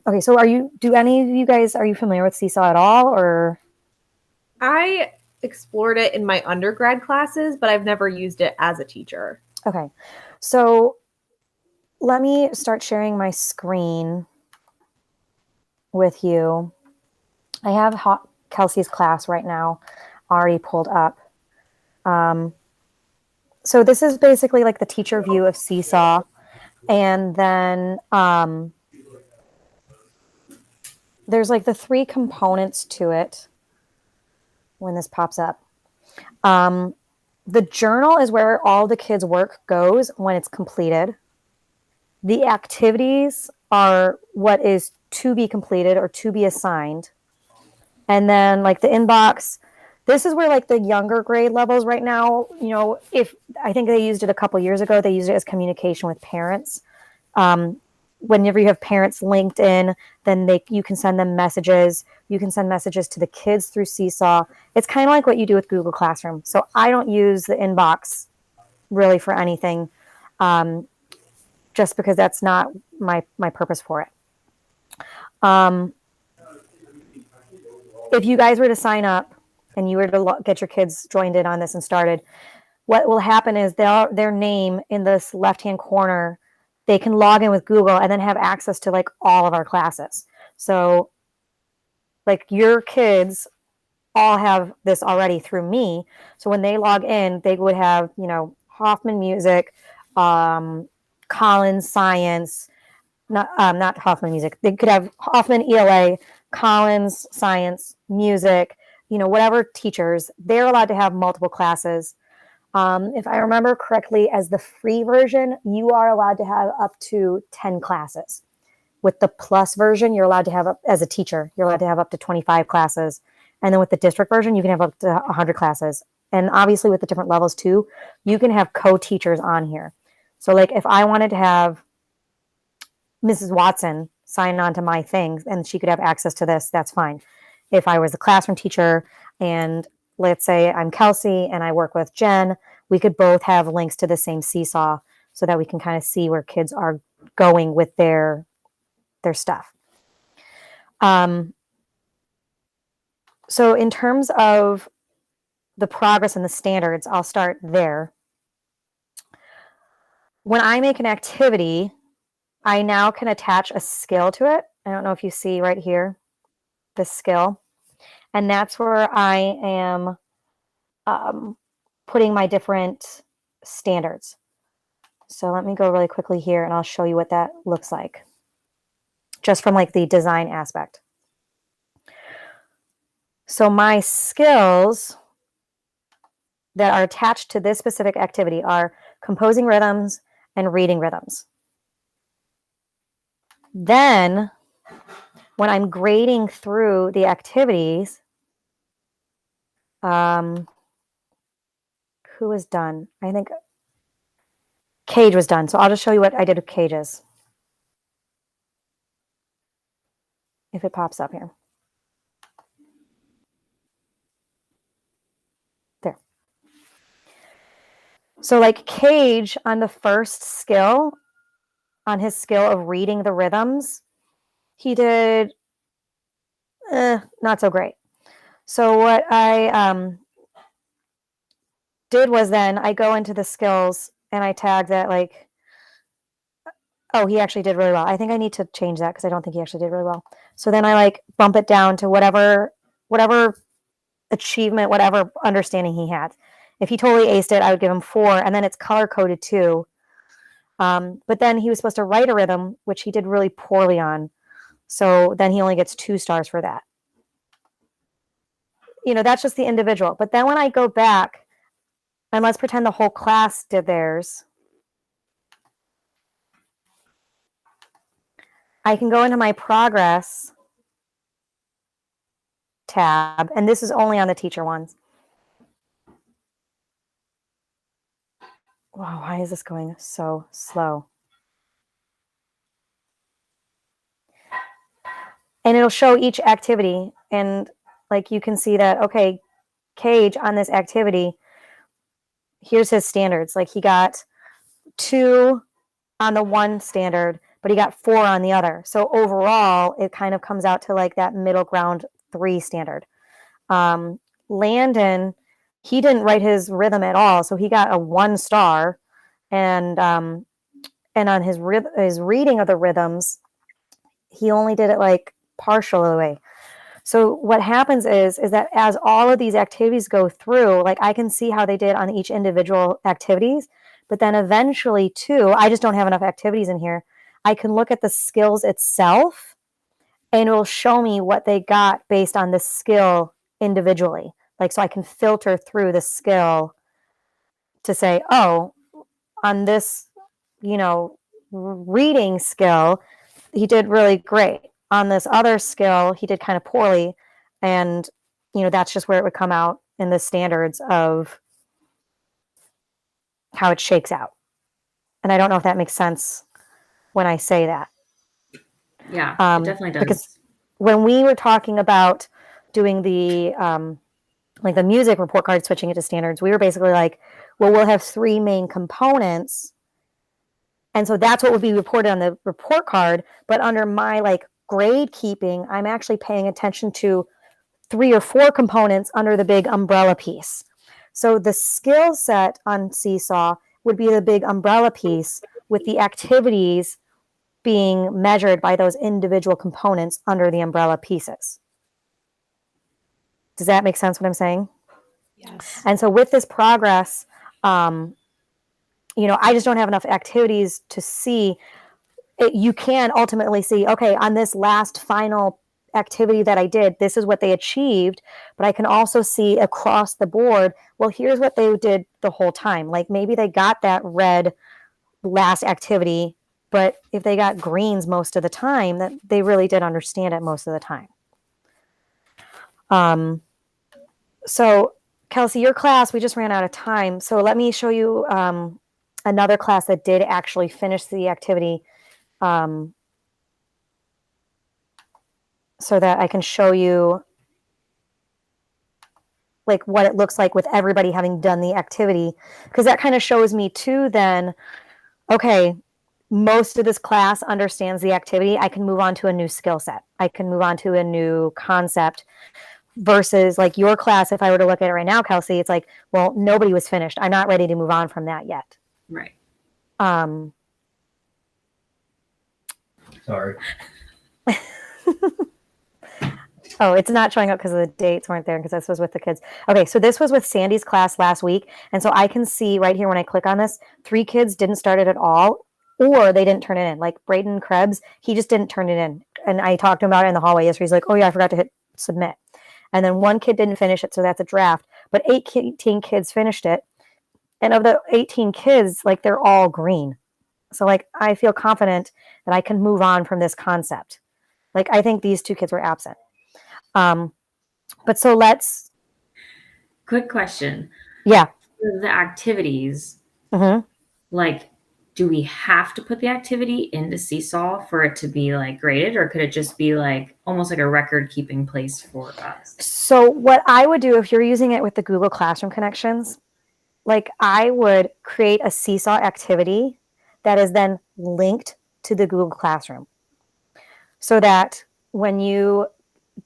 Okay, so are you familiar with Seesaw at all, or? I explored it in my undergrad classes, but I've never used it as a teacher. Okay, so let me start sharing my screen with you. I have Kelsey's class right now already pulled up. So this is basically like the teacher view of Seesaw. And then there's like the three components to it when this pops up. The journal is where all the kids' work goes when it's completed. The activities are what is to be completed or to be assigned. And then like the inbox, this is where like the younger grade levels right now, if I think they used it a couple years ago, they used it as communication with parents. Whenever you have parents linked in, then you can send them messages. You can send messages to the kids through Seesaw. It's kind of like what you do with Google Classroom. So I don't use the inbox really for anything, just because that's not my purpose for it. If you guys were to sign up and you were to get your kids joined in on this and started, what will happen is their name in this left-hand corner, they can log in with Google and then have access to like all of our classes. So like your kids all have this already through me. So when they log in, they would have, Hoffman Music, Collins Science, not Hoffman Music. They could have Hoffman ELA, Collins Science, Music, whatever teachers. They're allowed to have multiple classes. If I remember correctly, as the free version, you are allowed to have up to 10 classes. With the plus version, you're allowed to have, as a teacher, you're allowed to have up to 25 classes. And then with the district version, you can have up to 100 classes. And obviously with the different levels too, you can have co-teachers on here. So like if I wanted to have Mrs. Watson sign on to my things and she could have access to this, that's fine. If I was a classroom teacher and let's say I'm Kelsey and I work with Jen, we could both have links to the same Seesaw so that we can kind of see where kids are going with their stuff. So in terms of the progress and the standards, I'll start there. When I make an activity, I now can attach a skill to it. I don't know if you see right here, this skill. And that's where I am putting my different standards. So let me go really quickly here and I'll show you what that looks like, just from like the design aspect. So my skills that are attached to this specific activity are composing rhythms and reading rhythms. Then when I'm grading through the activities, who was done? I think Cage was done. So I'll just show you what I did with Cages. If it pops up here. There. So like Cage on the first skill, on his skill of reading the rhythms, he did not so great. So what I did was then I go into the skills and I tag that like, oh, he actually did really well. I think I need to change that because I don't think he actually did really well. So then I like bump it down to whatever achievement, whatever understanding he had. If he totally aced it, I would give him 4, and then it's color coded too. But then he was supposed to write a rhythm, which he did really poorly on. So then he only gets 2 stars for that. That's just the individual. But then when I go back, and let's pretend the whole class did theirs, I can go into my progress tab, and this is only on the teacher ones. Wow, why is this going so slow? And it'll show each activity, and like you can see that, okay, Cage on this activity, here's his standards. Like he got 2 on the 1 standard, but he got 4 on the other. So overall, it kind of comes out to like that middle ground 3 standard. Landon, he didn't write his rhythm at all, so he got a 1 star, and on his reading of the rhythms, he only did it like partial of the way. So what happens is that as all of these activities go through, like I can see how they did on each individual activities, but then eventually too, I just don't have enough activities in here. I can look at the skills itself, and it will show me what they got based on the skill individually. Like, so I can filter through the skill to say, oh, on this, reading skill, he did really great. On this other skill, he did kind of poorly. And, that's just where it would come out in the standards of how it shakes out. And I don't know if that makes sense when I say that. Yeah, it definitely does. Because when we were talking about doing the like the music report card, switching it to standards, we were basically like, well, we'll have 3 main components. And so that's what would be reported on the report card. But under my like grade keeping, I'm actually paying attention to 3 or 4 components under the big umbrella piece. So the skill set on Seesaw would be the big umbrella piece, with the activities being measured by those individual components under the umbrella pieces. Does that make sense what I'm saying? Yes. And so with this progress, I just don't have enough activities to see it. You can ultimately see, okay, on this last final activity that I did, this is what they achieved, but I can also see across the board, well, here's what they did the whole time. Like maybe they got that red last activity, but if they got greens most of the time, that they really did understand it most of the time. So Kelsey, your class, we just ran out of time. So let me show you another class that did actually finish the activity, so that I can show you like what it looks like with everybody having done the activity. Because that kind of shows me too then, okay, most of this class understands the activity. I can move on to a new skill set. I can move on to a new concept. Versus like your class, if I were to look at it right now, Kelsey, it's like, well, nobody was finished. I'm not ready to move on from that yet. Right. Sorry. Oh, it's not showing up because the dates weren't there, because this was with the kids. Okay, so this was with Sandy's class last week. And so I can see right here when I click on this, 3 kids didn't start it at all, or they didn't turn it in. Like Braden Krebs, he just didn't turn it in. And I talked to him about it in the hallway yesterday. He's like, oh yeah, I forgot to hit submit. And then 1 kid didn't finish it, so that's a draft. But 18 kids finished it. And of the 18 kids, like they're all green. So like I feel confident that I can move on from this concept. Like I think these 2 kids were absent. But so let's. Quick question. Yeah. For the activities, Mm-hmm. like, do we have to put the activity into Seesaw for it to be like graded, or could it just be like almost like a record keeping place for us? So what I would do if you're using it with the Google Classroom connections, like I would create a Seesaw activity that is then linked to the Google Classroom, so that when you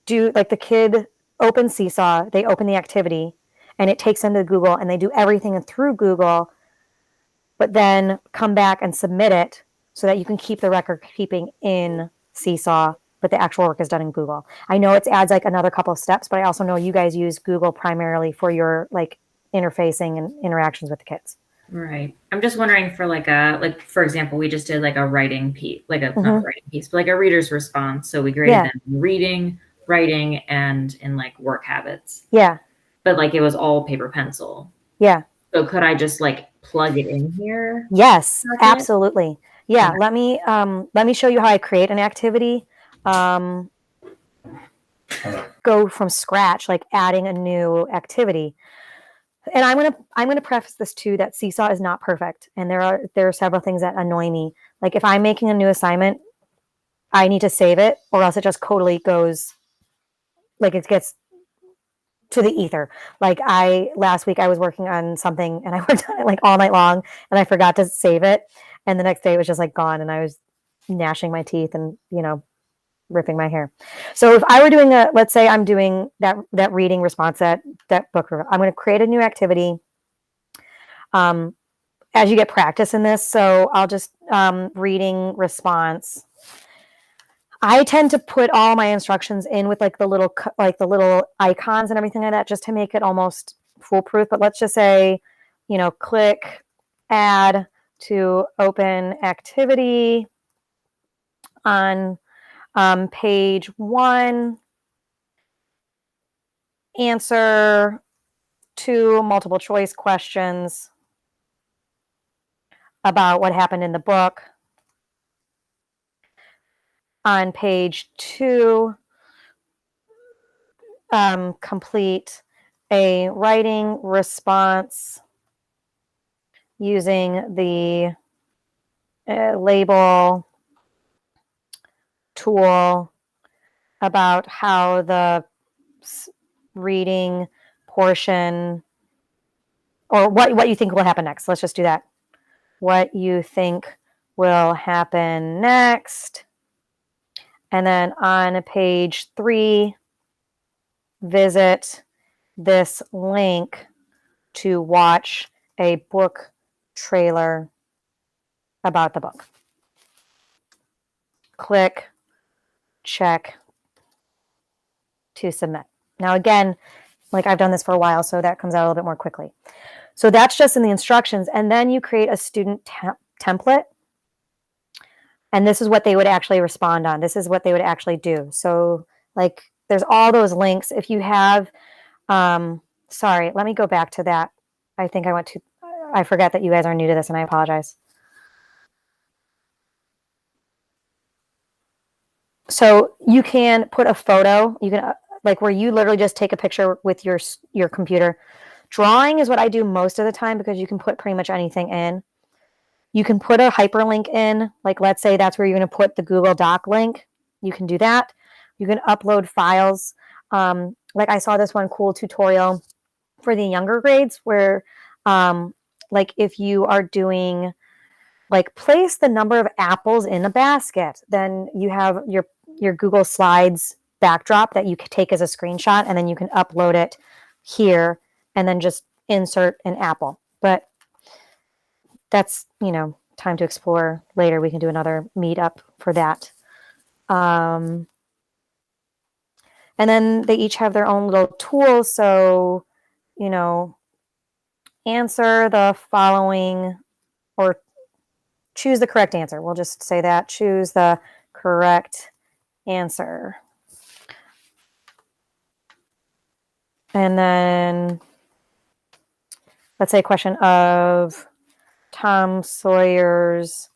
do, like the kid opens Seesaw, they open the activity and it takes them to Google and they do everything through Google, but then come back and submit it so that you can keep the record keeping in Seesaw, but the actual work is done in Google. I know it adds like another couple of steps, but I also know you guys use Google primarily for your like interfacing and interactions with the kids. Right. I'm just wondering for for example, we just did like a writing piece, like a not a writing piece, but like a reader's response. So we graded them in reading, writing, and in like work habits. Yeah. But like it was all paper pencil. Yeah. So could I just like plug it in here? Yes, absolutely. Yeah. Okay. Let me show you how I create an activity. Go from scratch, like adding a new activity. And I'm gonna preface this too, that Seesaw is not perfect, and there are several things that annoy me. Like if I'm making a new assignment, I need to save it, or else it just totally goes, like it gets to the ether. Like last week I was working on something and I worked on it like all night long and I forgot to save it, and the next day it was just like gone, and I was gnashing my teeth and, ripping my hair. So if I were doing let's say I'm doing that reading response, that book, I'm going to create a new activity. As you get practice in this, so I'll just reading response. I tend to put all my instructions in with like the little icons and everything like that, just to make it almost foolproof. But let's just say, click add to open activity on page 1, answer 2 multiple choice questions about what happened in the book. On page 2, complete a writing response using the label tool about how the reading portion, or what you think will happen next. Let's just do that. What you think will happen next. And then on page 3, visit this link to watch a book trailer about the book. Click, check to submit. Now, again, like I've done this for a while, so that comes out a little bit more quickly. So that's just in the instructions. And then you create a student template. And this is what they would actually respond on. This is what they would actually do. So like there's all those links. If you have, sorry, let me go back to that. I think I forget that you guys are new to this, and I apologize. So you can put a photo, you can like where you literally just take a picture with your computer. Drawing is what I do most of the time because you can put pretty much anything in. You can put a hyperlink in, like let's say that's where you're going to put the Google Doc link. You can do that. You can upload files. Like I saw this one cool tutorial for the younger grades where like if you are doing like place the number of apples in a basket, then you have your Google Slides backdrop that you can take as a screenshot, and then you can upload it here and then just insert an apple. But that's, time to explore later. We can do another meetup for that. And then they each have their own little tools. So, answer the following, or choose the correct answer. We'll just say that. Choose the correct answer. And then let's say a question of Tom Sawyer's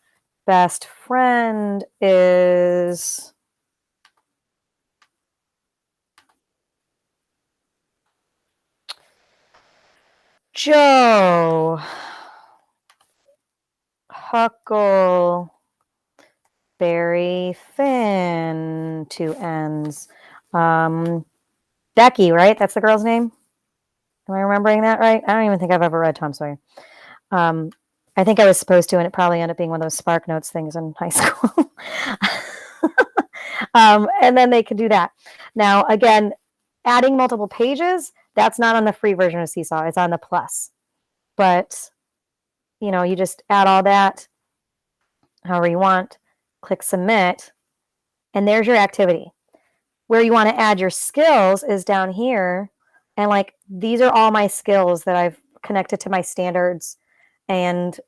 best friend is Joe. Huckleberry Finn, 2 N's. Becky, right? That's the girl's name? Am I remembering that right? I don't even think I've ever read Tom Sawyer. I think I was supposed to, and it probably ended up being one of those Spark Notes things in high school. And then they can do that. Now, again, adding multiple pages, that's not on the free version of Seesaw. It's on the Plus. But, you just add all that however you want, click submit, and there's your activity. Where you want to add your skills is down here. And like, these are all my skills that I've connected to my standards. And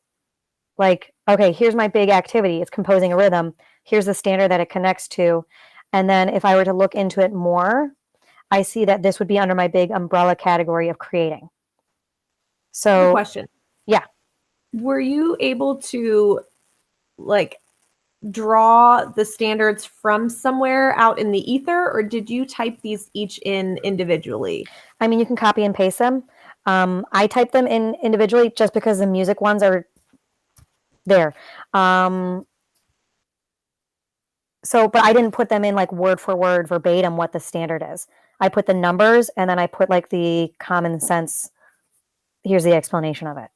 like, okay, here's my big activity. It's composing a rhythm. Here's the standard that it connects to. And then if I were to look into it more, I see that this would be under my big umbrella category of creating. So, question. Yeah. Were you able to like draw the standards from somewhere out in the ether, or did you type these each in individually? I mean, you can copy and paste them. I type them in individually just because the music ones are there. So, but I didn't put them in like word for word verbatim what the standard is. I put the numbers, and then I put like the common sense. Here's the explanation of it.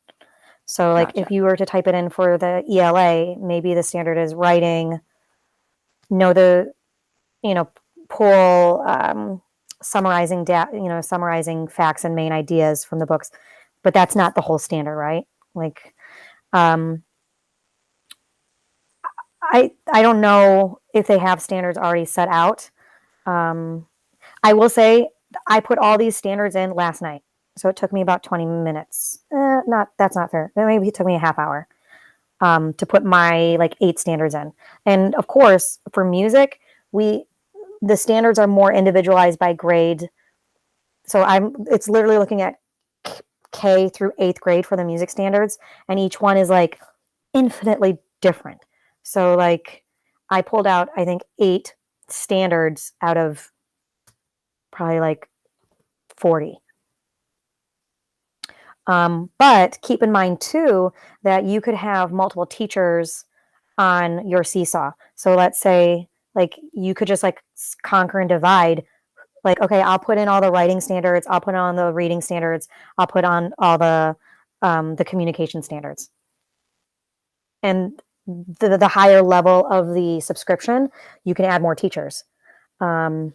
So like if you were to type it in for the ELA, maybe the standard is writing know the, pull summarizing summarizing facts and main ideas from the books, but that's not the whole standard, right? Like, I don't know if they have standards already set out. I will say I put all these standards in last night, so it took me about 20 minutes. That's not fair. Maybe it took me a half hour to put my like 8 standards in. And of course, for music, the standards are more individualized by grade. So it's literally looking at K through 8th grade for the music standards, and each one is like infinitely different. So like I pulled out, I think, 8 standards out of probably like 40. But keep in mind too that you could have multiple teachers on your Seesaw. So let's say like you could just like conquer and divide. Like, okay, I'll put in all the writing standards. I'll put on the reading standards. I'll put on all the communication standards. And the higher level of the subscription, you can add more teachers. I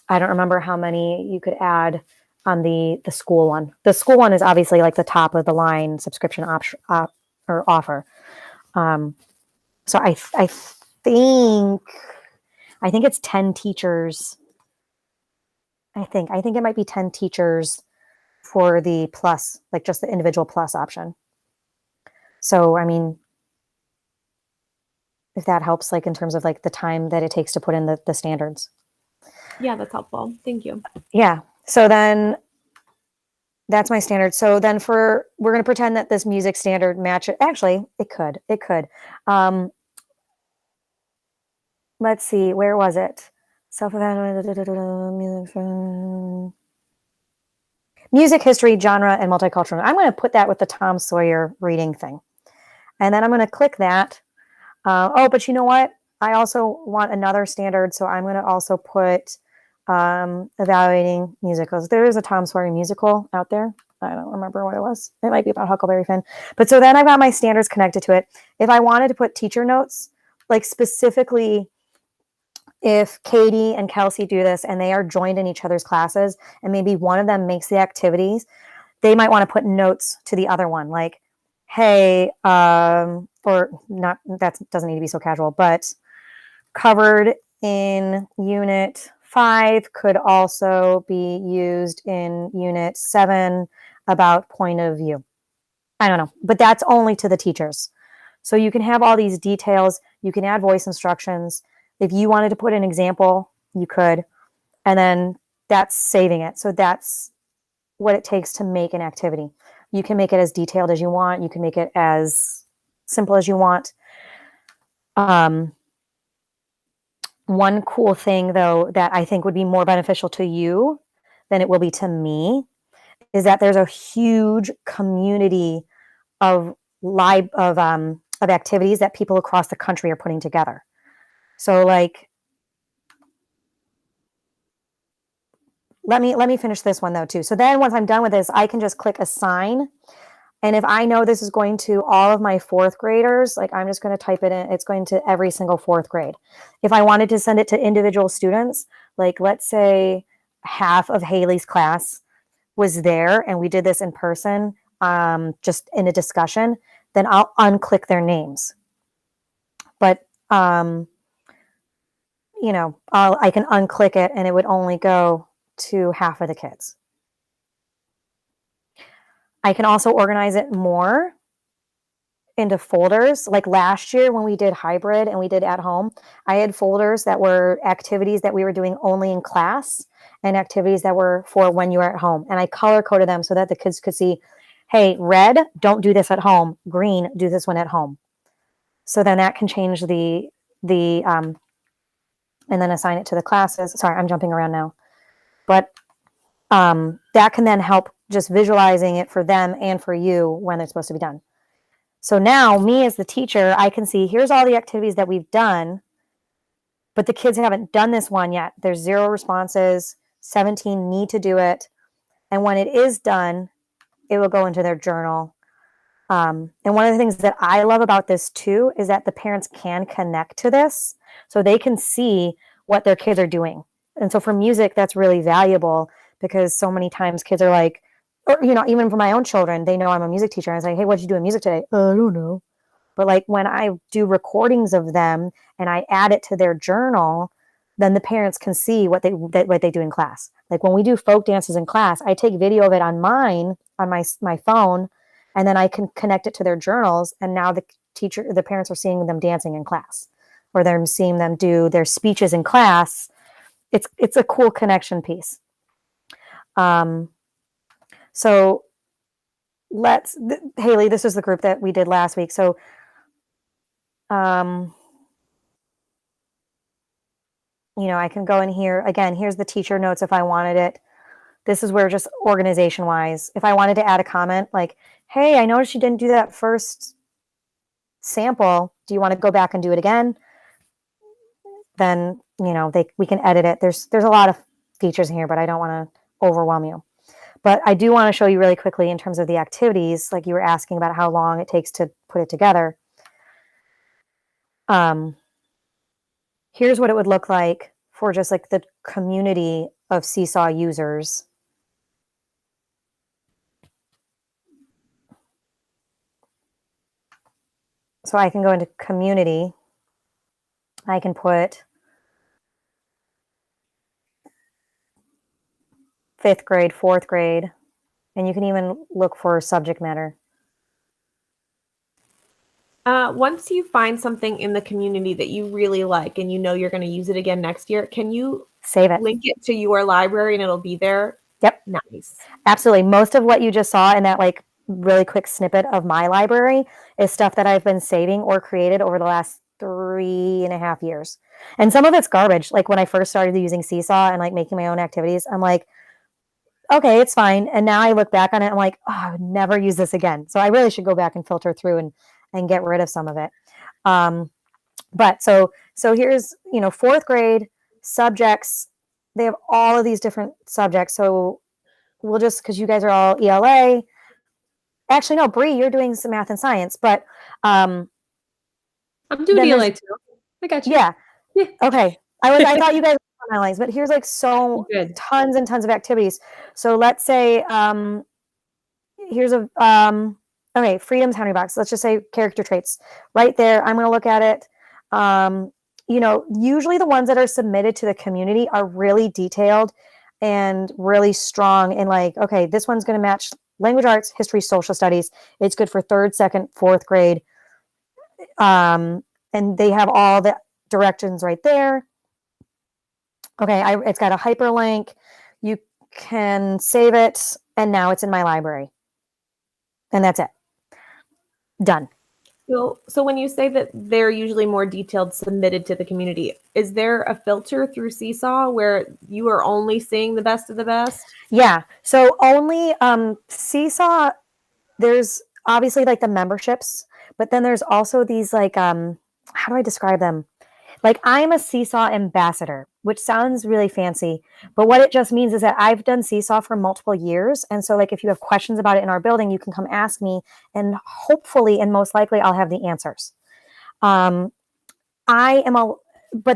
don't remember how many you could add on the school one. The school one is obviously like the top of the line subscription or offer. So I think it's 10 teachers. I think it might be 10 teachers for the plus, like just the individual plus option. So, I mean, if that helps, like in terms of like the time that it takes to put in the standards. Yeah, that's helpful. Thank you. Yeah. So then that's my standard. So then we're going to pretend that this music standard matches. Actually, it could. Let's see. Where was it? Music history, genre, and multicultural. I'm going to put that with the Tom Sawyer reading thing. And then I'm going to click that. But you know what? I also want another standard. So I'm going to also put evaluating musicals. There is a Tom Sawyer musical out there. I don't remember what it was. It might be about Huckleberry Finn. But so then I've got my standards connected to it. If I wanted to put teacher notes, like specifically if Katie and Kelsey do this and they are joined in each other's classes and maybe one of them makes the activities, they might want to put notes to the other one, like, hey, or not, that doesn't need to be so casual, but covered in unit 5 could also be used in unit 7 about point of view. I don't know, but that's only to the teachers. So you can have all these details. You can add voice instructions. If you wanted to put an example, you could, and then that's saving it. So that's what it takes to make an activity. You can make it as detailed as you want. You can make it as simple as you want. One cool thing, though, that I think would be more beneficial to you than it will be to me is that there's a huge community of activities that people across the country are putting together. So, like, let me finish this one though too. So then once I'm done with this, I can just click assign. And if I know this is going to all of my 4th graders, like I'm just going to type it in, it's going to every single 4th grade. If I wanted to send it to individual students, like let's say half of Haley's class was there and we did this in person, just in a discussion, then I'll unclick their names. But, I can unclick it and it would only go to half of the kids. I can also organize it more into folders. Like last year when we did hybrid and we did at home, I had folders that were activities that we were doing only in class and activities that were for when you were at home. And I color coded them so that the kids could see, hey, red, don't do this at home. Green, do this one at home. So then that can change the and then assign it to the classes. Sorry, I'm jumping around now. But that can then help just visualizing it for them and for you when it's supposed to be done. So now me as the teacher, I can see here's all the activities that we've done, but the kids haven't done this one yet. There's 0 responses, 17 need to do it. And when it is done, it will go into their journal. And one of the things that I love about this too is that the parents can connect to this. so they can see what their kids are doing. And so for music, that's really valuable because so many times kids are like, or, you know, even for my own children, they know I'm a music teacher. And I say, hey, what'd you do in music today? I don't know. But like when I do recordings of them and I add it to their journal, then the parents can see what they do in class. Like when we do folk dances in class, I take video of it on my phone, and then I can connect it to their journals. And now the parents are seeing them dancing in class, or they're seeing them do their speeches in class. It's a cool connection piece. So Haley, this is the group that we did last week. So, you know, I can go in here again. Here's the teacher notes if I wanted it. This is where just organization wise, if I wanted to add a comment like, hey, I noticed you didn't do that first sample. Do you want to go back and do it again? Then, you know, we can edit it. There's a lot of features in here, but I don't want to overwhelm you. But I do want to show you really quickly in terms of the activities, like you were asking about how long it takes to put it together. Here's what it would look like for just like the community of Seesaw users. So I can go into community. I can put 5th grade, 4th grade, and you can even look for subject matter. Once you find something in the community that you really like and you know you're going to use it again next year, can you save it, link it to your library and it'll be there? Yep. Nice. Absolutely. Most of what you just saw in that like really quick snippet of my library is stuff that I've been saving or created over the last 3.5 years. And some of it's garbage. Like when I first started using Seesaw and like making my own activities, I'm like, okay, it's fine. And now I look back on it, I'm like, oh, I would never use this again. So I really should go back and filter through and get rid of some of it. But so here's, you know, 4th grade subjects. They have all of these different subjects. So we'll just, because you guys are all ELA. Actually, no, Bree, you're doing some math and science, but I'm doing ELA too. I got you. Yeah. Okay. I thought you guys were analyzed, but here's like Good. tons and tons of activities. So let's say here's a okay, Freedom's Henry Box. Let's just say character traits. Right there, I'm going to look at it. You know, usually the ones that are submitted to the community are really detailed and really strong in like, okay, this one's going to match language arts, history, social studies. It's good for 3rd, 2nd, 4th grade. And they have all the directions right there. Okay, it's got a hyperlink. You can save it, and now it's in my library. And that's it. Done. So when you say that they're usually more detailed submitted to the community, is there a filter through Seesaw where you are only seeing the best of the best? Yeah. So only Seesaw, there's obviously like the memberships, but then there's also these like, how do I describe them? Like I'm a Seesaw ambassador, which sounds really fancy, but what it just means is that I've done Seesaw for multiple years. And so like if you have questions about it in our building, you can come ask me and hopefully and most likely I'll have the answers. But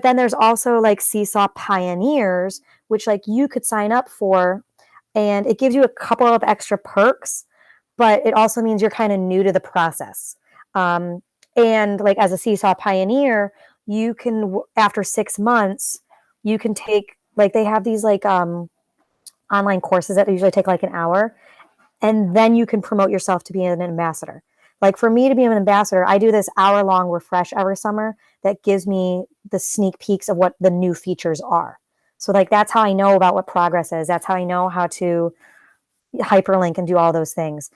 then there's also like Seesaw Pioneers, which like you could sign up for, and it gives you a couple of extra perks, but it also means you're kind of new to the process. And like as a Seesaw Pioneer, you can, after 6 months, you can take, like they have these like online courses that usually take like an hour, and then you can promote yourself to be an ambassador. Like for me to be an ambassador, I do this hour-long refresh every summer that gives me the sneak peeks of what the new features are. So like that's how I know about what progress is. That's how I know how to hyperlink and do all those things.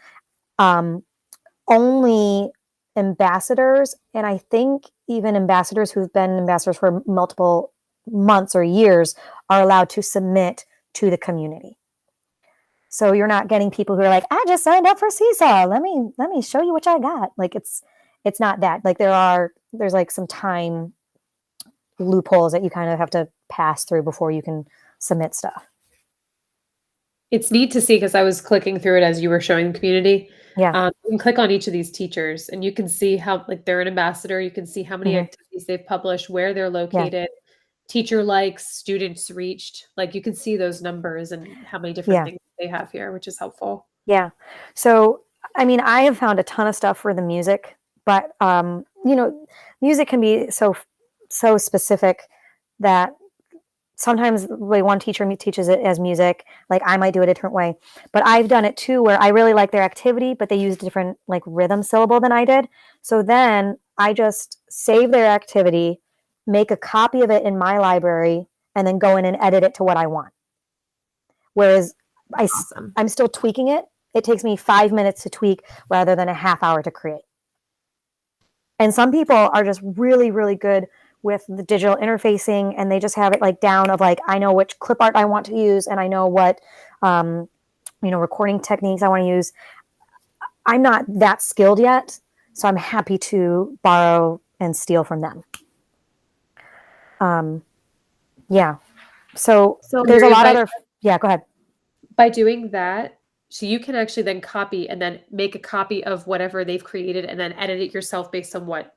Only ambassadors, and I think even ambassadors who've been ambassadors for multiple months or years, are allowed to submit to the community. So you're not getting people who are like, I just signed up for Seesaw. Let me show you what I got. Like it's not that. Like there's like some time loopholes that you kind of have to pass through before you can submit stuff. It's neat to see because I was clicking through it as you were showing the community. Yeah. You can click on each of these teachers and you can see how, like, they're an ambassador. You can see how many Mhm. activities they've published, where they're located, teacher likes, students reached. Like, you can see those numbers and how many different Yeah. things they have here, which is helpful. Yeah. So, I mean, I have found a ton of stuff for the music, but music can be so specific that sometimes the way one teacher teaches it as music, like I might do it a different way. But I've done it too where I really like their activity, but they used a different like rhythm syllable than I did. So then I just save their activity, make a copy of it in my library, and then go in and edit it to what I want. Whereas Awesome. I'm still tweaking it. It takes me 5 minutes to tweak rather than a half hour to create. And some people are just really, really good with the digital interfacing, and they just have it like down of like, I know which clip art I want to use, and I know what, recording techniques I want to use. I'm not that skilled yet, so I'm happy to borrow and steal from them. Yeah. So there's a lot of other. Yeah, go ahead. By doing that, so you can actually then copy and then make a copy of whatever they've created and then edit it yourself based on what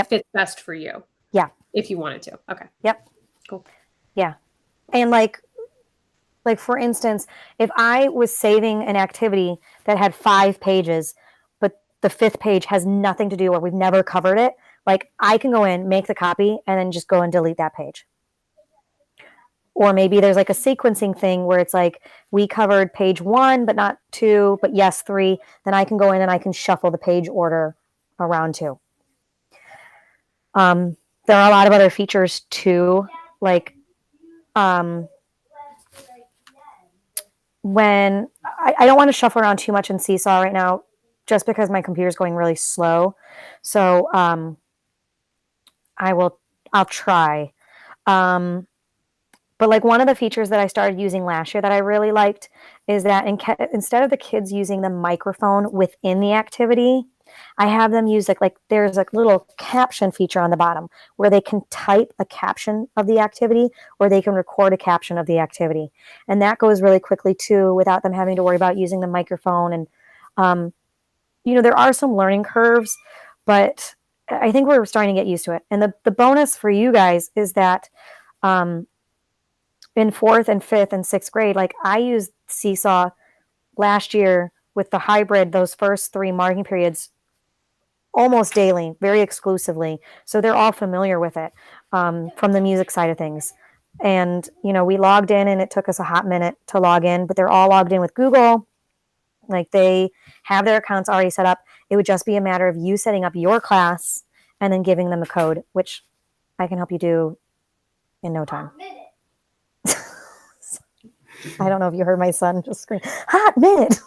fits best for you. Yeah. If you wanted to. Okay. Yep. Cool. Yeah. And like for instance, if I was saving an activity that had 5 pages, but the 5th page has nothing to do or we've never covered it, like I can go in, make the copy, and then just go and delete that page. Or maybe there's like a sequencing thing where it's like we covered page 1, but not 2, but yes, 3. Then I can go in and I can shuffle the page order around too. There are a lot of other features too, like when I don't want to shuffle around too much in Seesaw right now, just because my computer's going really slow. So I'll try. But like one of the features that I started using last year that I really liked is that instead of the kids using the microphone within the activity, I have them use like there's a little caption feature on the bottom where they can type a caption of the activity or they can record a caption of the activity. And that goes really quickly too without them having to worry about using the microphone. And, there are some learning curves, but I think we're starting to get used to it. And the bonus for you guys is that in 4th and 5th and 6th grade, like I used Seesaw last year with the hybrid, those first 3 marking periods almost daily, very exclusively. So they're all familiar with it from the music side of things. And, we logged in and it took us a hot minute to log in, but they're all logged in with Google. Like they have their accounts already set up. It would just be a matter of you setting up your class and then giving them the code, which I can help you do in no time. I don't know if you heard my son just scream, hot minute.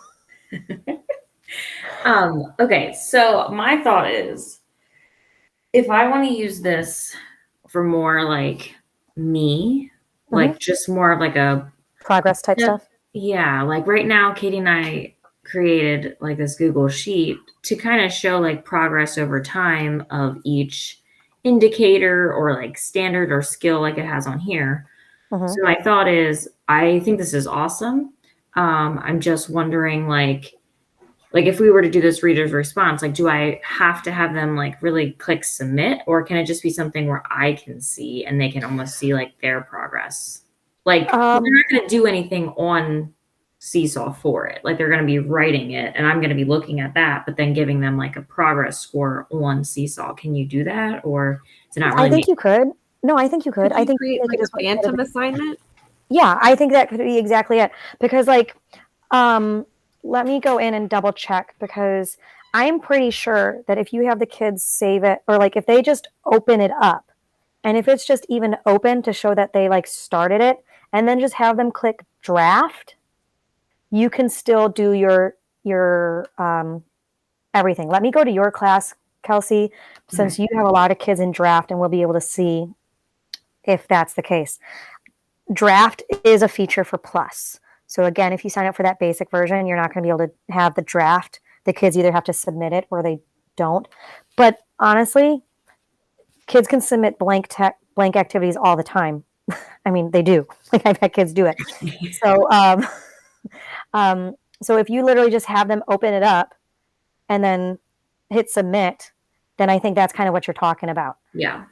Okay, so my thought is if I want to use this for more like me, like just more of like a progress type stuff. Yeah, like right now, Katie and I created like this Google sheet to kind of show like progress over time of each indicator or like standard or skill like it has on here. So my thought is, I think this is awesome. I'm just wondering like if we were to do this reader's response, like, do I have to have them like really click submit, or can it just be something where I can see and they can almost see like their progress? Like they're not going to do anything on Seesaw for it. Like they're going to be writing it and I'm going to be looking at that, but then giving them like a progress score on Seesaw. Can you do that? Or is it not really? I think you could. No, I think you could. I think create like a phantom assignment. Yeah, I think that could be exactly it. Because like, let me go in and double check because I'm pretty sure that if you have the kids save it or like if they just open it up and if it's just even open to show that they like started it and then just have them click draft, you can still do your everything. Let me go to your class, Kelsey, since you have a lot of kids in draft and we'll be able to see if that's the case. Draft is a feature for Plus. So again, if you sign up for that basic version, you're not going to be able to have the draft. The kids either have to submit it or they don't. But honestly, kids can submit blank activities all the time. I mean, they do. Like I've had kids do it. So, so if you literally just have them open it up and then hit submit, then I think that's kind of what you're talking about. Yeah.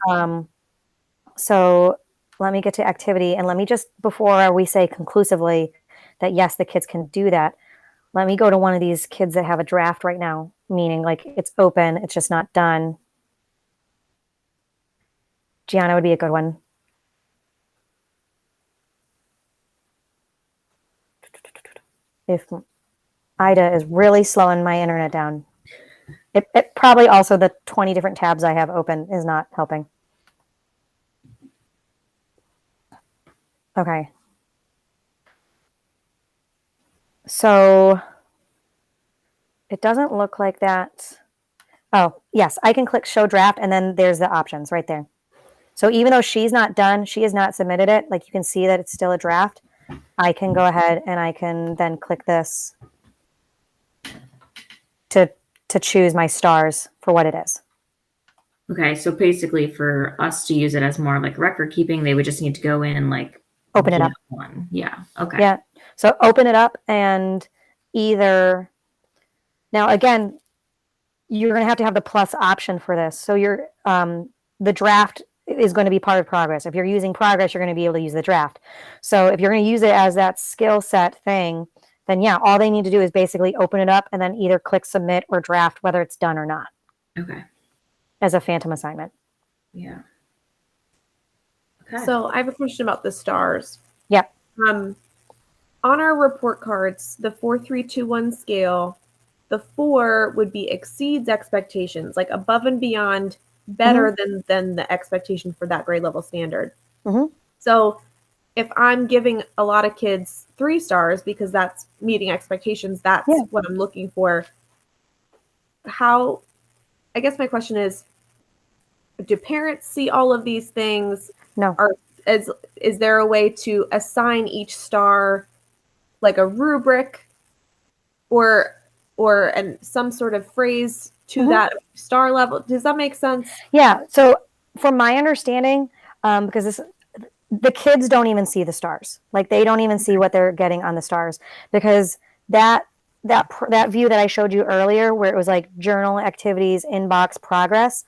So let me get to activity, and let me just, before we say conclusively that yes, the kids can do that, let me go to one of these kids that have a draft right now, meaning like it's open, it's just not done. Gianna would be a good one. If Ida is really slowing my internet down. It probably also the 20 different tabs I have open is not helping. Okay. So it doesn't look like that. Oh, yes, I can click show draft, and then there's the options right there. So even though she's not done, she has not submitted it, like you can see that it's still a draft, I can go ahead and I can then click this to choose my stars for what it is. Okay, so basically for us to use it as more like record keeping, they would just need to go in and like Open it up. one. Yeah. Okay. Yeah. So open it up, and either, now again, you're going to have the plus option for this. So you're the draft is going to be part of progress. If you're using progress, you're going to be able to use the draft. So if you're going to use it as that skill set thing, then yeah, all they need to do is basically open it up and then either click submit or draft, whether it's done or not. Okay. As a phantom assignment. Yeah. Okay. So I have a question about the stars. Yep. On our report cards, the 4, 3, 2, 1 scale, the 4 would be exceeds expectations, like above and beyond, better than the expectation for that grade level standard. So if I'm giving a lot of kids 3 stars because that's meeting expectations, that's what I'm looking for. How, I guess my question is, do parents see all of these things? No. Is there a way to assign each star like a rubric or some sort of phrase to that star level? Does that make sense? Yeah. So from my understanding, because the kids don't even see the stars. Like they don't even see what they're getting on the stars, because that view that I showed you earlier, where it was like journal, activities, inbox, progress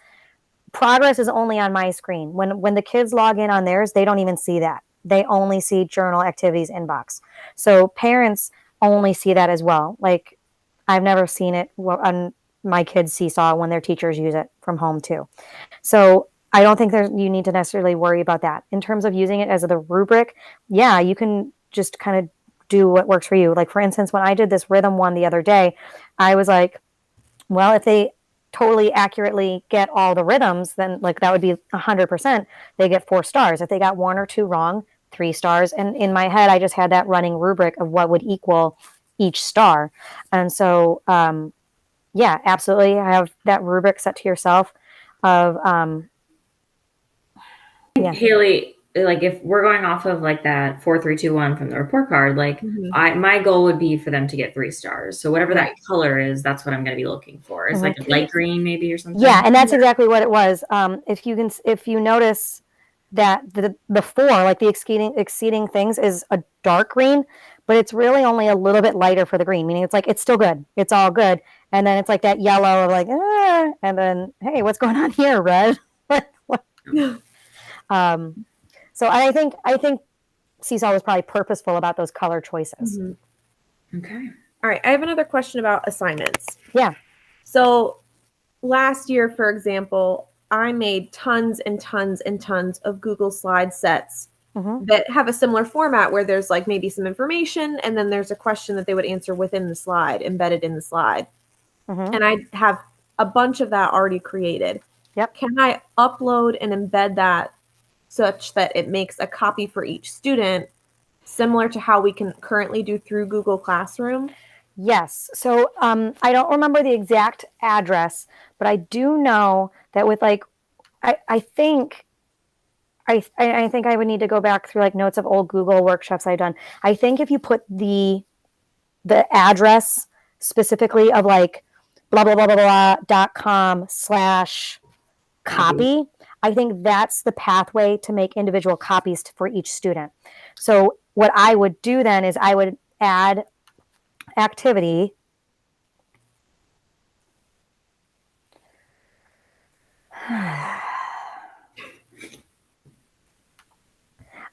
is only on my screen. When the kids log in on theirs, they don't even see that. They only see journal, activities, inbox. So parents only see that as well. Like I've never seen it on my kids' Seesaw when their teachers use it from home too. So I don't think you need to necessarily worry about that. In terms of using it as the rubric, yeah, you can just kind of do what works for you. Like for instance, when I did this rhythm one the other day, I was like, well, if they totally accurately get all the rhythms, then like that would be 100%. They get 4 stars. If they got 1 or 2 wrong, 3 stars. And in my head, I just had that running rubric of what would equal each star. And so, yeah, absolutely. Have that rubric set to yourself of, Haley, like if we're going off of like that 4, 3, 2, 1 from the report card, like my goal would be for them to get 3 stars. So whatever that color is, that's what I'm going to be looking for. It's like a light green maybe or something. Yeah, and that's exactly what it was. If you notice that the 4, like the exceeding things, is a dark green, but it's really only a little bit lighter for the green, meaning it's like it's still good, it's all good, and then it's like that yellow of like, and then hey, what's going on here, red? So I think Seesaw was probably purposeful about those color choices. Okay. All right. I have another question about assignments. Yeah. So last year, for example, I made tons and tons and tons of Google slide sets that have a similar format where there's like maybe some information and then there's a question that they would answer within the slide, embedded in the slide. And I have a bunch of that already created. Yep. Can I upload and embed that such that it makes a copy for each student, similar to how we can currently do through Google Classroom? Yes. So I don't remember the exact address, but I do know that with like, I think I would need to go back through like notes of old Google workshops I've done. I think if you put the address specifically of like blah blah blah blah blah.com/copy, I think that's the pathway to make individual copies for each student. So what I would do then is I would add activity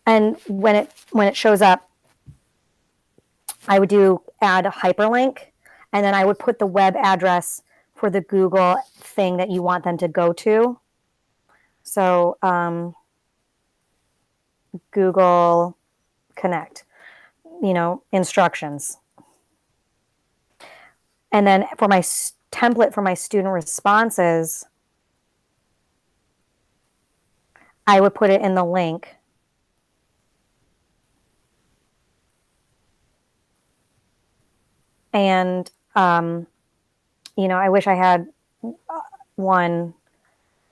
And when it shows up, I would add a hyperlink, and then I would put the web address for the Google thing that you want them to go to. So Google Connect, instructions. And then for my template for my student responses, I would put it in the link. And, I wish I had one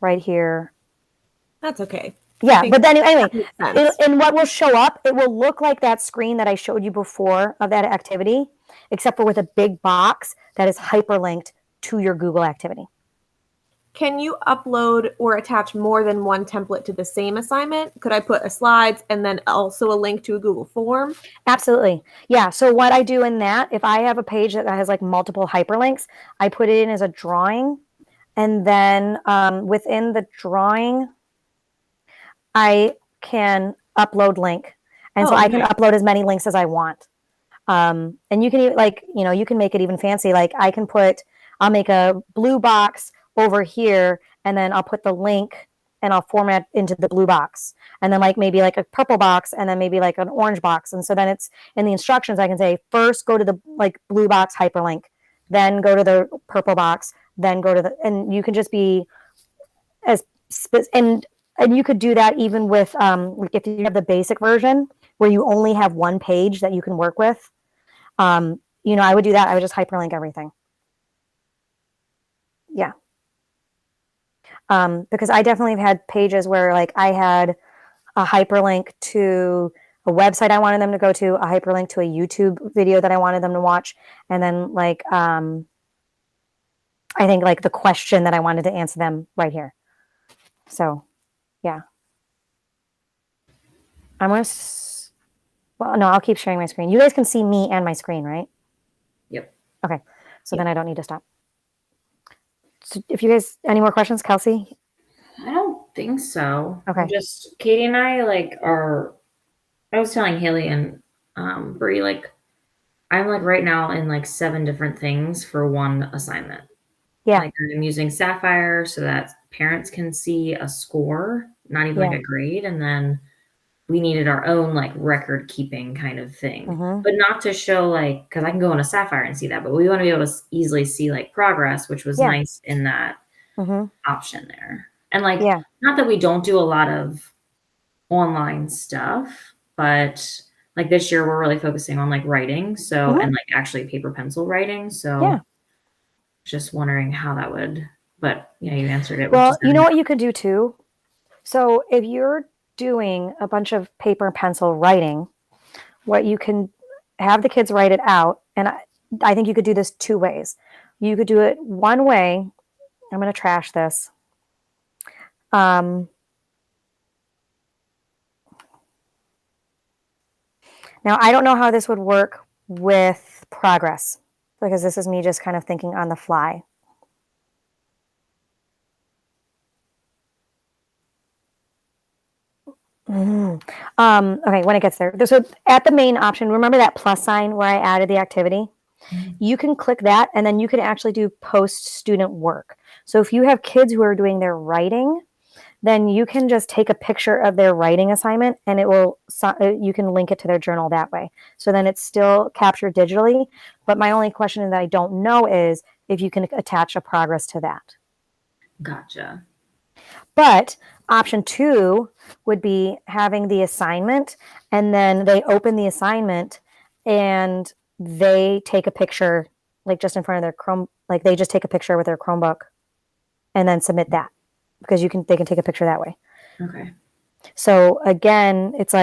right here. That's okay. Yeah, but then anyway, sense. and what will show up, it will look like that screen that I showed you before of that activity, except for with a big box that is hyperlinked to your Google activity. Can you upload or attach more than one template to the same assignment? Could I put a slides and then also a link to a Google form? Absolutely. Yeah. So what I do in that, if I have a page that has like multiple hyperlinks, I put it in as a drawing. And then within the drawing, I can upload link. And so I can upload as many links as I want. And you can you can make it even fancy. Like I'll make a blue box over here, and then I'll put the link and I'll format into the blue box, and then maybe a purple box, and then maybe an orange box. And so then it's in the instructions, I can say, first go to the blue box hyperlink, then go to the purple box, then go to and you can just be as, and you could do that even with, if you have the basic version where you only have one page that you can work with. I would do that. I would just hyperlink everything. Yeah. Because I definitely have had pages where I had a hyperlink to a website I wanted them to go to, a hyperlink to a YouTube video that I wanted them to watch, and then I think the question that I wanted to answer them right here. So, yeah. Well, no, I'll keep sharing my screen. You guys can see me and my screen, right? Yep. Okay. So then I don't need to stop. So if you guys, any more questions, Kelsey? I don't think so. Okay. Just Katie and I I was telling Haley and Brie, I'm right now in 7 different things for one assignment. Yeah. I'm using Sapphire so that parents can see a score, not even a grade. And then we needed our own record keeping kind of thing, but not to show because I can go on a Sapphire and see that, but we want to be able to easily see progress, which was nice in that option there. And not that we don't do a lot of online stuff, but this year we're really focusing on writing. So, and actually paper pencil writing. So just wondering how that would, but you answered it. Well, you know what you could do too? So if you're doing a bunch of paper and pencil writing, what you can have the kids write it out. And I think you could do this 2 ways. You could do it one way. I'm going to trash this. Now, I don't know how this would work with progress, because this is me just kind of thinking on the fly. Okay, when it gets there. So at the main option, remember that plus sign where I added the activity? You can click that, and then you can actually do post student work. So if you have kids who are doing their writing, then you can just take a picture of their writing assignment, and you can link it to their journal that way. So then it's still captured digitally. But my only question that I don't know is if you can attach a progress to that. Gotcha. But option 2 would be having the assignment, and then they open the assignment and they take a picture, just in front of their Chrome, they just take a picture with their Chromebook and then submit that, because they can take a picture that way. Okay. So again, it's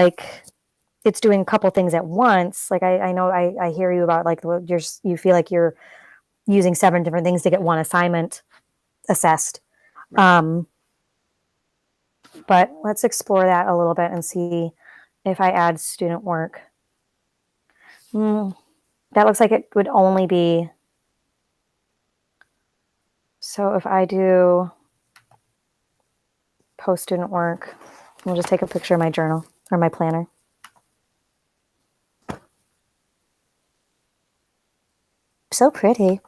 it's doing a couple things at once. I know I hear you about you feel like you're using 7 different things to get one assignment assessed. Right. But let's explore that a little bit and see if I add student work. That looks like it would only be. So if I do post-student work. We'll just take a picture of my journal or my planner. So pretty.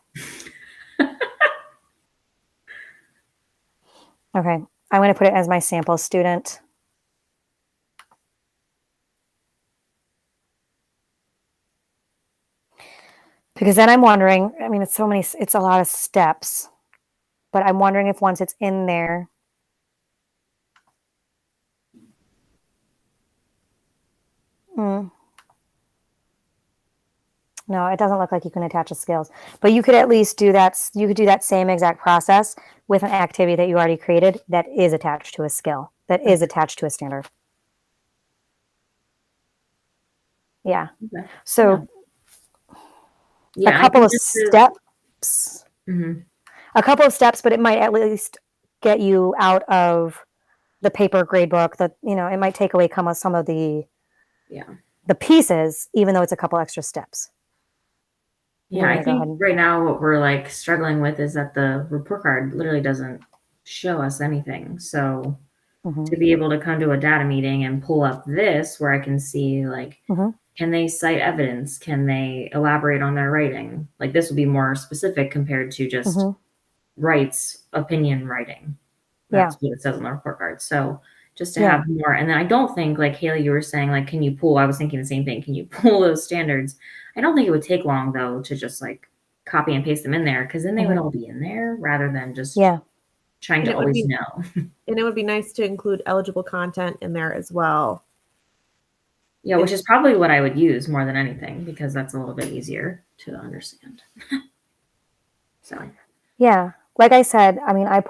Okay, I'm going to put it as my sample student. Because then I'm wondering, I mean, it's a lot of steps, but I'm wondering if once it's in there, no, it doesn't look like you can attach the scales, but you could at least do that. You could do that same exact process with an activity that you already created that is attached to a skill, that is attached to a standard. Yeah. Okay. So Yeah, a couple of steps, a couple of steps, but it might at least get you out of the paper grade book. That, you know, it might take away some of the pieces, even though it's a couple extra steps. Yeah, I think right now what we're like struggling with is that the report card literally doesn't show us anything. So to be able to come to a data meeting and pull up this where I can see like, can they cite evidence? Can they elaborate on their writing? Like this would be more specific compared to just writes opinion writing. That's what it says on the report card. So just to have more. And then I don't think, like Haley, you were saying, like, can you pull? I was thinking the same thing. Can you pull those standards? I don't think it would take long, though, to just like copy and paste them in there, because then they would all be in there rather than just trying to always know. And it would be nice to include eligible content in there as well. Yeah, which is probably what I would use more than anything, because that's a little bit easier to understand. So, yeah. Like I said, I mean, I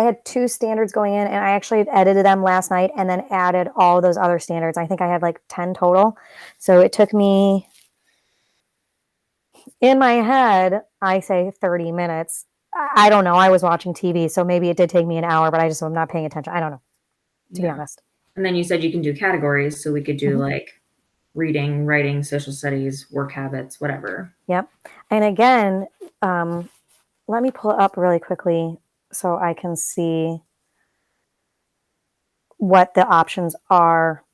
had 2 standards going in, and I actually edited them last night and then added all those other standards. I think I had like 10 total. So it took me, in my head, I say 30 minutes. I don't know. I was watching TV, so maybe it did take me an hour, but I'm not paying attention. I don't know, to be honest. And then you said you can do categories, so we could do like reading, writing, social studies, work habits, whatever. Yep. And again, let me pull it up really quickly so I can see what the options are.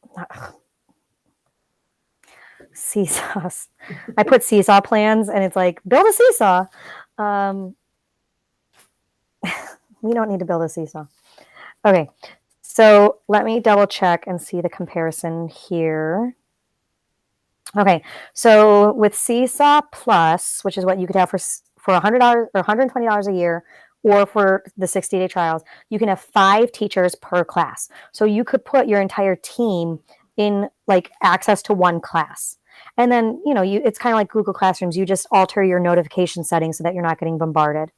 Seesaws. I put Seesaw plans, and it's like, build a Seesaw. We don't need to build a Seesaw. Okay, so let me double check and see the comparison here. Okay, so with Seesaw Plus, which is what you could have for $100 or $120 a year, or for the 60-day trials, you can have 5 teachers per class. So you could put your entire team in like access to one class. And then, you know, it's kind of like Google Classrooms. You just alter your notification settings so that you're not getting bombarded.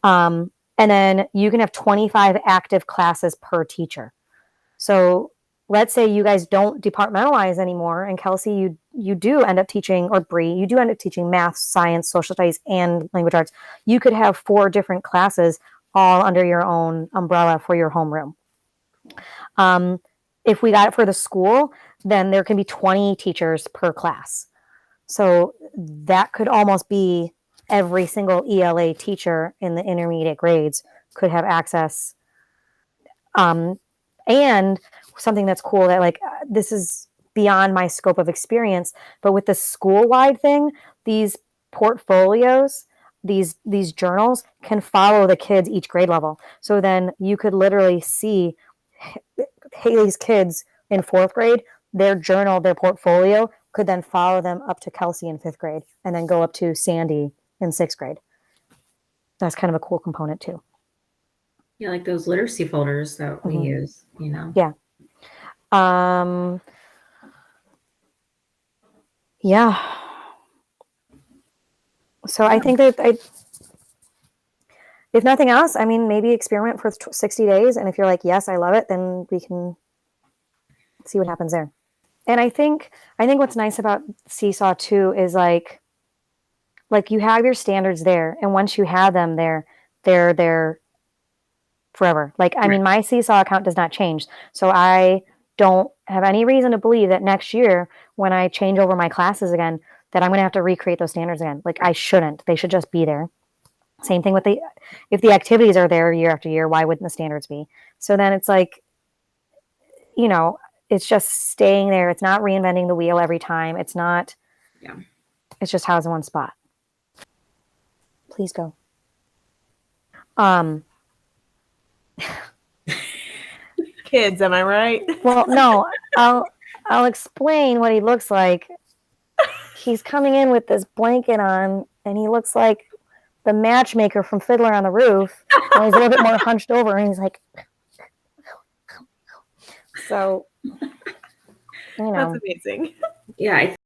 And then you can have 25 active classes per teacher. So let's say you guys don't departmentalize anymore, and Kelsey, you do end up teaching, or Bree, you do end up teaching math, science, social studies, and language arts. You could have 4 different classes all under your own umbrella for your homeroom. If we got it for the school, then there can be 20 teachers per class. So that could almost be every single ELA teacher in the intermediate grades could have access. And something that's cool that like, this is beyond my scope of experience, but with the school-wide thing, these portfolios, these journals can follow the kids each grade level. So then you could literally see Haley's kids in 4th grade, their journal, their portfolio could then follow them up to Kelsey in 5th grade, and then go up to Sandy in 6th grade. That's kind of a cool component too. Yeah, like those literacy folders that we use, you know? Yeah. Yeah. So I think that if nothing else, I mean, maybe experiment for 60 days. And if you're like, yes, I love it, then we can see what happens there. And I think what's nice about Seesaw too is like you have your standards there. And once you have them there, they're there forever. Like, I mean, my Seesaw account does not change. So I don't have any reason to believe that next year when I change over my classes again, that I'm going to have to recreate those standards again. Like, I shouldn't. They should just be there. Same thing with if the activities are there year after year, why wouldn't the standards be? So then it's like, it's just staying there. It's not reinventing the wheel every time. It's not, it's just housed in one spot. Please go. Kids, am I right? Well, no, I'll explain what he looks like. He's coming in with this blanket on, and he looks like the matchmaker from Fiddler on the Roof. And he's a little bit more hunched over, and he's like, so, That's amazing. Yeah,